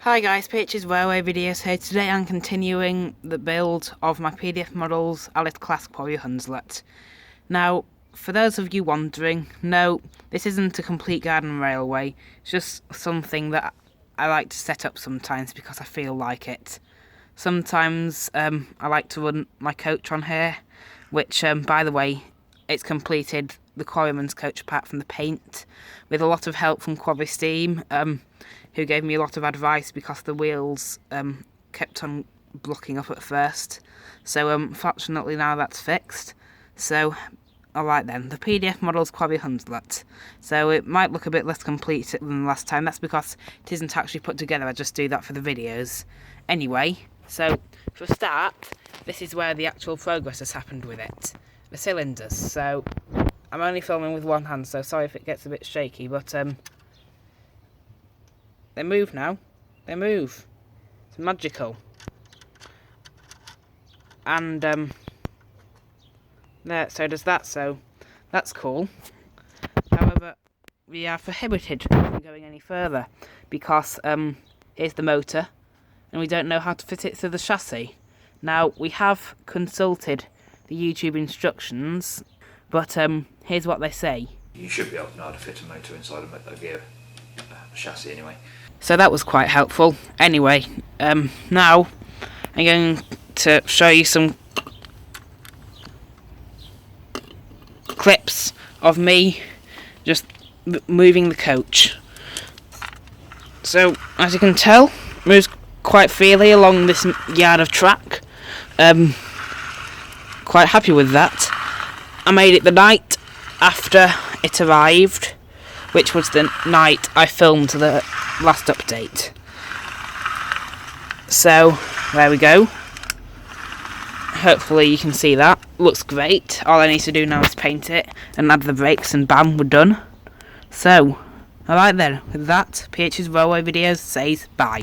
Hi guys, Peach's Railway videos here. Today I'm continuing the build of my PDF models Elite Class Quarry Hunslet. Now, for those of you wondering, no, this isn't a complete garden railway. It's just something that I like to set up sometimes because I feel like it. Sometimes I like to run my coach on here, which, by the way, it's completed the Quarryman's coach apart from the paint, with a lot of help from Quarry Steam, who gave me a lot of advice because the wheels kept on blocking up at first. So fortunately now that's fixed. So alright then, the PDF model's Quarry Hunslet. So it might look a bit less complete than last time. That's because it isn't actually put together. I just do that for the videos. Anyway, so for a start, this is where the actual progress has happened with it. The cylinders. So I'm only filming with one hand, so sorry if it gets a bit shaky, but they move now. They move. It's magical. And there, so does that, so that's cool. However, we are prohibited from going any further because here's the motor and we don't know how to fit it through the chassis. Now, we have consulted the YouTube instructions, but here's what they say. You should be able to know how to fit a motor inside a gear chassis anyway. So that was quite helpful. Anyway, now I'm going to show you some clips of me just moving the coach. So, as you can tell, it moves quite freely along this yard of track. Quite happy with that. I made it the night after it arrived, which was the night I filmed the last update. So, there we go. Hopefully you can see that. Looks great. All I need to do now is paint it and add the brakes and bam, we're done. So, alright then, with that, PH's Railway Videos says bye.